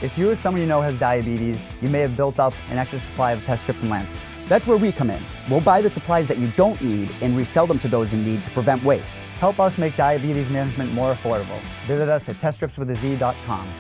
If you or someone you know has diabetes, you may have built up an extra supply of test strips and lancets. That's where we come in. We'll buy the supplies that you don't need and resell them to those in need to prevent waste. Help us make diabetes management more affordable. Visit us at teststripswithaz.com.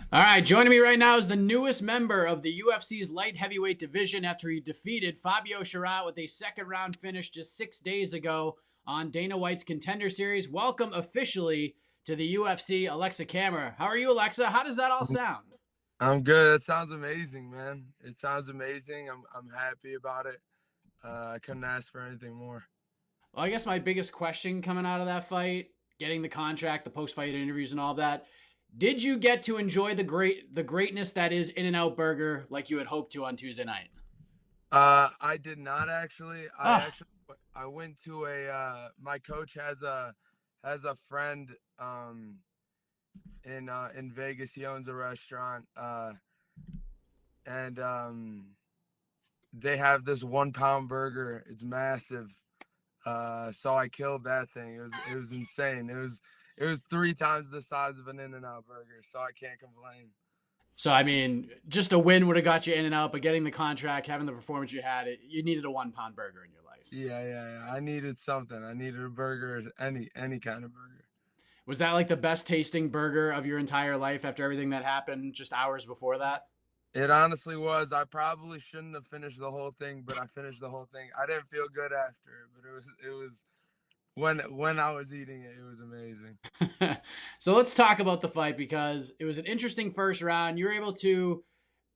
All right, joining me right now is the newest member of the UFC's light heavyweight division after he defeated Fabio Chirat with a second-round finish just 6 days ago on Dana White's Contender Series. Welcome officially to the UFC, Aleksa Camur. How are you, Aleksa? How does that all sound? I'm good. It sounds amazing, man. It sounds amazing. I'm happy about it. I couldn't ask for anything more. Well, I guess my biggest question coming out of that fight, getting the contract, the post-fight interviews and all that, did you get to enjoy the greatness that is In-N-Out Burger like you had hoped to on Tuesday night? I did not actually. I went to my coach has a friend in Vegas. He owns a restaurant and they have this 1 pound burger. It's massive. So I killed that thing. It was insane. It was 3 times the size of an In-N-Out burger, so I can't complain. So, I mean, just a win would have got you in and out, but getting the contract, having the performance you had, you needed a 1 pound burger in your life. Yeah. I needed something. I needed a burger, any kind of burger. Was that like the best tasting burger of your entire life after everything that happened just hours before that? It honestly was. I probably shouldn't have finished the whole thing, but I finished the whole thing. I didn't feel good after, but it was when I was eating it, it was amazing. So let's talk about the fight because it was an interesting first round. You were able to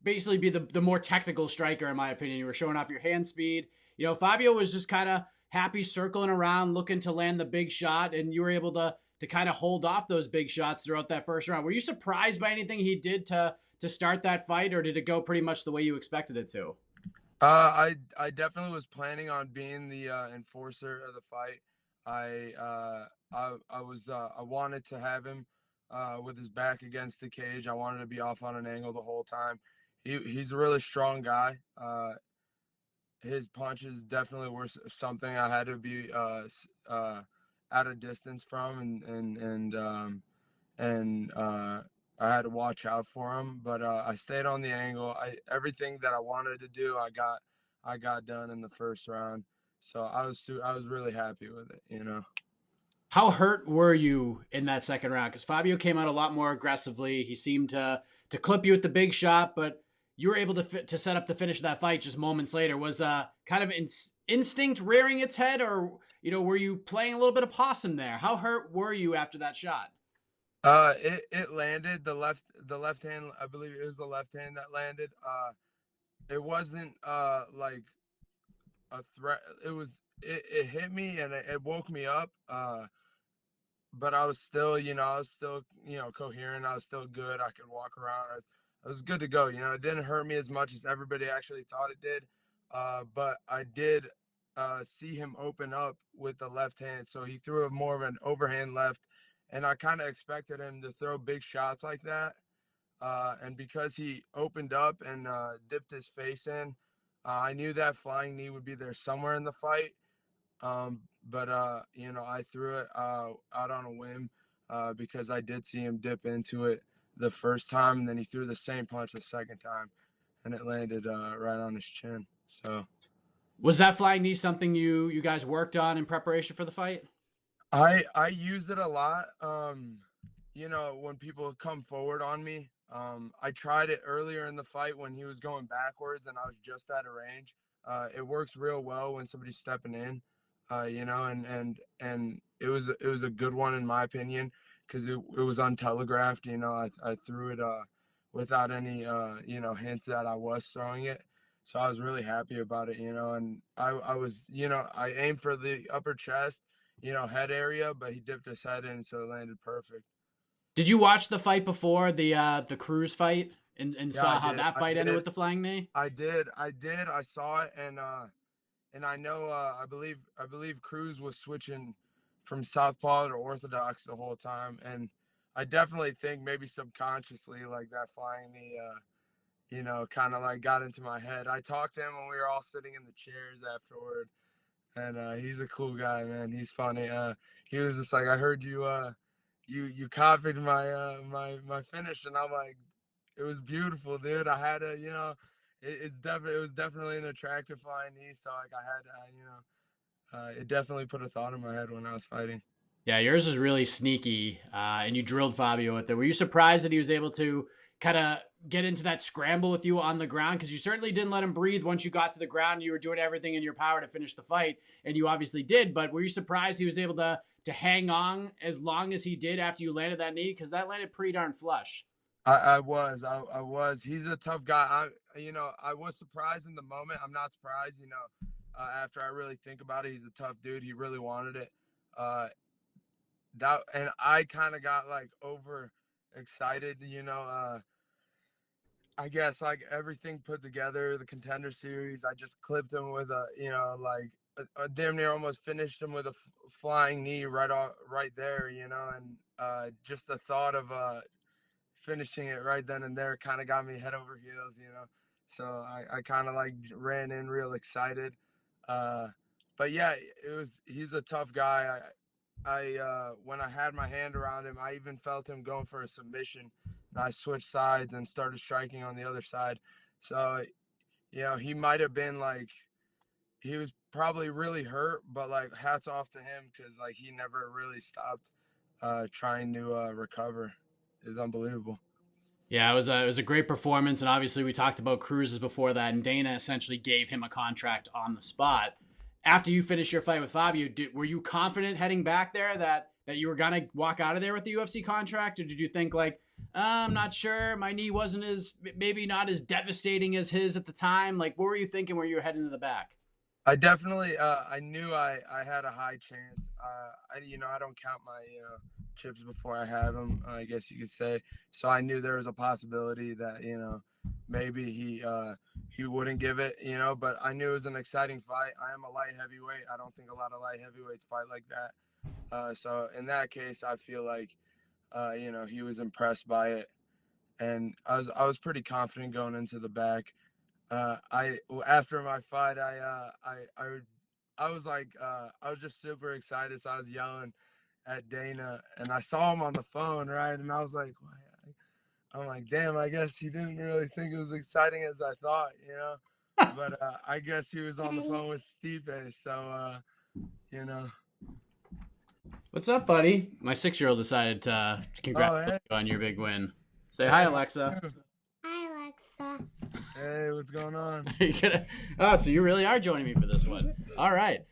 basically be the more technical striker, in my opinion. You were showing off your hand speed. You know, Fabio was just kind of happy circling around, looking to land the big shot, and you were able to kind of hold off those big shots throughout that first round. Were you surprised by anything he did to start that fight, or did it go pretty much the way you expected it to? I definitely was planning on being the enforcer of the fight. I wanted to have him with his back against the cage. I wanted to be off on an angle the whole time. He's a really strong guy. His punches definitely were something I had to be at a distance from, and I had to watch out for him. But I stayed on the angle. Everything that I wanted to do, I got done in the first round. So I was really happy with it, you know. How hurt were you in that second round? Because Fabio came out a lot more aggressively. He seemed to clip you with the big shot, but you were able to set up the finish of that fight just moments later. Was kind of instinct rearing its head, or were you playing a little bit of possum there? How hurt were you after that shot? It landed the left hand. I believe it was the left hand that landed. It wasn't like a threat. It hit me and it woke me up. But I was still, coherent. I was still good. I could walk around. I was good to go. It didn't hurt me as much as everybody actually thought it did. But I did see him open up with the left hand. So he threw more of an overhand left. And I kind of expected him to throw big shots like that. And because he opened up and dipped his face in, I knew that flying knee would be there somewhere in the fight. But I threw it out on a whim because I did see him dip into it the first time, and then he threw the same punch the second time, and it landed right on his chin. So, was that flying knee something you guys worked on in preparation for the fight? I use it a lot. When people come forward on me, I tried it earlier in the fight when he was going backwards and I was just out of range. It works real well when somebody's stepping in, and it was a good one in my opinion because it was untelegraphed. I threw it without any hints that I was throwing it. So I was really happy about it, and I was, I aimed for the upper chest, head area, but he dipped his head in, so it landed perfect. Did you watch the fight before the Cruz fight and saw how that fight ended with the flying knee? I did. I saw it, and I know I believe Cruz was switching from southpaw to orthodox the whole time, and I definitely think maybe subconsciously like that flying knee, kind of like got into my head. I talked to him when we were all sitting in the chairs afterward, and he's a cool guy, man. He's funny. He was just like, I heard you copied my finish, and I'm like, it was beautiful, dude. I had to, it was definitely an attractive flying knee, so like I had it definitely put a thought in my head when I was fighting. Yeah, yours is really sneaky, and you drilled Fabio with it. Were you surprised that he was able to kind of get into that scramble with you on the ground? Because you certainly didn't let him breathe once you got to the ground. You were doing everything in your power to finish the fight, and you obviously did. But were you surprised he was able to hang on as long as he did after you landed that knee? Because that landed pretty darn flush. I was. He's a tough guy. I was surprised in the moment. I'm not surprised, after I really think about it. He's a tough dude. He really wanted it. And I kind of got like over excited, I guess like everything put together, the Contender series, I just clipped him with a damn near almost finished him with a flying knee right there, and just the thought of finishing it right then and there kind of got me head over heels, so I kind of like ran in real excited. But yeah, he's a tough guy. I when I had my hand around him, I even felt him going for a submission, and I switched sides and started striking on the other side. So, he might have been like, he was probably really hurt, but like hats off to him, because like he never really stopped trying to recover. It's unbelievable. Yeah, it was a great performance, and obviously we talked about Cruz's before that, and Dana essentially gave him a contract on the spot. After you finished your fight with Fabio, were you confident heading back there that you were gonna walk out of there with the UFC contract, or did you think like, I'm not sure, my knee wasn't maybe not as devastating as his at the time? Like, what were you thinking when you were heading to the back? I definitely, I knew I had a high chance. I don't count my chips before I have them, I guess you could say. So I knew there was a possibility that maybe he wouldn't give it, But I knew it was an exciting fight. I am a light heavyweight. I don't think a lot of light heavyweights fight like that. So in that case, I feel like he was impressed by it, and I was pretty confident going into the back. After my fight, I was like, I was just super excited. So I was yelling at Dana, and I saw him on the phone, right? And I was like, I'm like, damn, I guess he didn't really think it was exciting as I thought, But I guess he was on the phone with Stipe, so you know. What's up, buddy? My 6-year-old decided to congratulate you on your big win. Say hi, Alexa. Hi, Alexa. Hey, what's going on? Oh, so you really are joining me for this one. All right.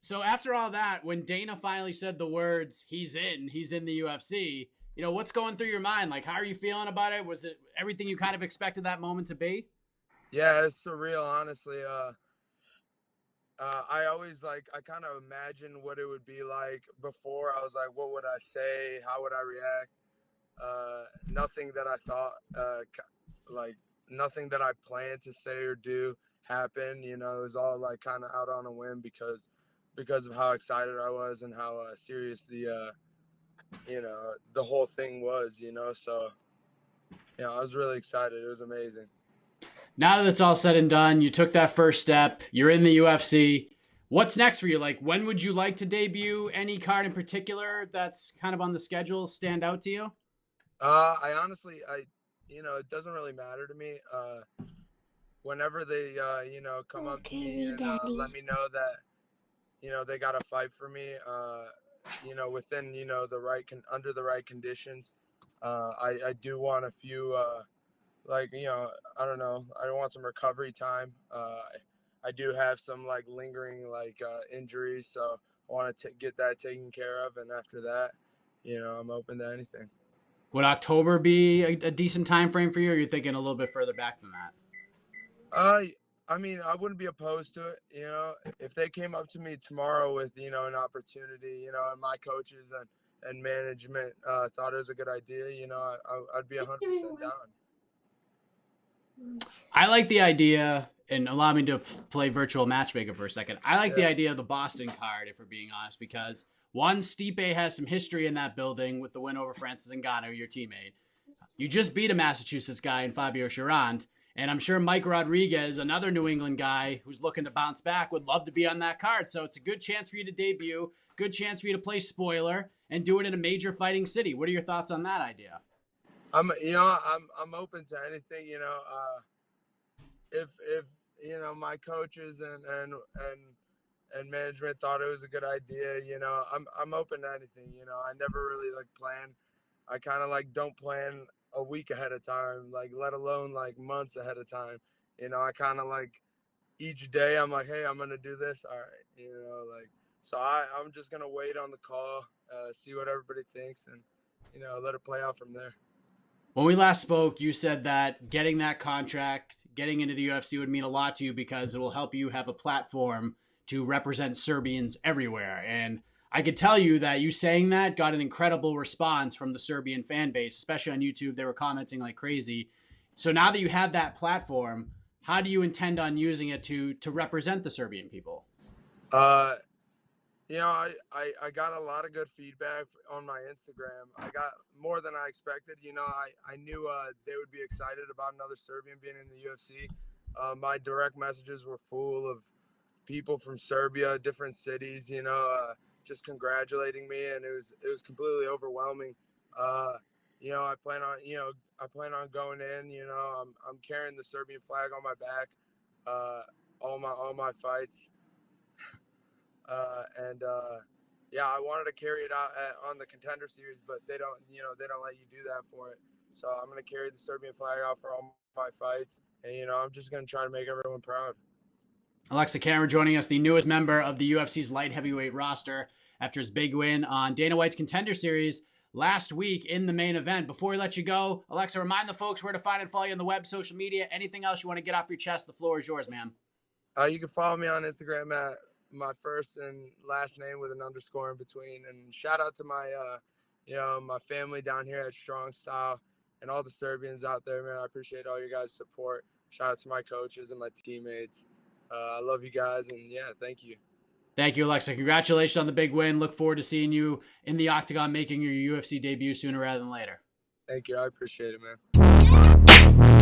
So after all that, when Dana finally said the words, he's in the UFC, what's going through your mind? Like, how are you feeling about it? Was it everything you kind of expected that moment to be? Yeah, it's surreal, honestly. I always I kind of imagined what it would be like before. I was like, what would I say? How would I react? Nothing that I thought, nothing that I planned to say or do happened. It was all like kind of out on a whim because of how excited I was and how serious the whole thing was. So I was really excited. It was amazing. Now that it's all said and done, you took that first step. You're in the UFC. What's next for you? Like, when would you like to debut? Any card in particular that's kind of on the schedule stand out to you? I honestly, it doesn't really matter to me. Whenever they, come up to me and let me know that, they got a fight for me, within, under the right conditions. I do want a few, I don't know, I want some recovery time. I do have some lingering injuries, so I want to get that taken care of, and after that, I'm open to anything. Would October be a decent time frame for you, or are you thinking a little bit further back than that? I mean, I wouldn't be opposed to it. If they came up to me tomorrow with an opportunity, and my coaches and management thought it was a good idea, I'd be 100% down. I like the idea, and allow me to play virtual matchmaker for a second. I like the idea of the Boston card, if we're being honest, because One, Stipe has some history in that building with the win over Francis Ngannou, your teammate. You just beat a Massachusetts guy in Fabio Cherant. And I'm sure Mike Rodriguez, another New England guy who's looking to bounce back, would love to be on that card. So it's a good chance for you to debut, good chance for you to play spoiler, and do it in a major fighting city. What are your thoughts on that idea? I'm open to anything. If my coaches and management thought it was a good idea, I'm open to anything. I never really plan. I kind of don't plan a week ahead of time, let alone months ahead of time. I kind of each day I'm hey, I'm gonna do this. All right, so I'm just gonna wait on the call, see what everybody thinks, and let it play out from there. When we last spoke, you said that getting that contract, getting into the UFC would mean a lot to you because it will help you have a platform to represent Serbians everywhere. And I could tell you that you saying that got an incredible response from the Serbian fan base, especially on YouTube. They were commenting like crazy. So now that you have that platform, how do you intend on using it to represent the Serbian people? I got a lot of good feedback on my Instagram. I got more than I expected. I knew they would be excited about another Serbian being in the UFC. My direct messages were full of people from Serbia, different cities, just congratulating me, and it was completely overwhelming. I plan on going in. I'm carrying the Serbian flag on my back, all my fights, I wanted to carry it out on the Contender series, but they don't let you do that for it. So I'm gonna carry the Serbian flag out for all my fights, and I'm just gonna try to make everyone proud. Aleksa Camur joining us, the newest member of the UFC's light heavyweight roster after his big win on Dana White's Contender Series last week in the main event. Before we let you go, Aleksa, remind the folks where to find and follow you on the web, social media, anything else you want to get off your chest. The floor is yours, man. You can follow me on Instagram at my first and last name with an underscore in between. And shout out to my, my family down here at Strong Style and all the Serbians out there, man. I appreciate all your guys' support. Shout out to my coaches and my teammates. I love you guys, and thank you. Thank you, Aleksa. Congratulations on the big win. Look forward to seeing you in the octagon making your UFC debut sooner rather than later. Thank you. I appreciate it, man.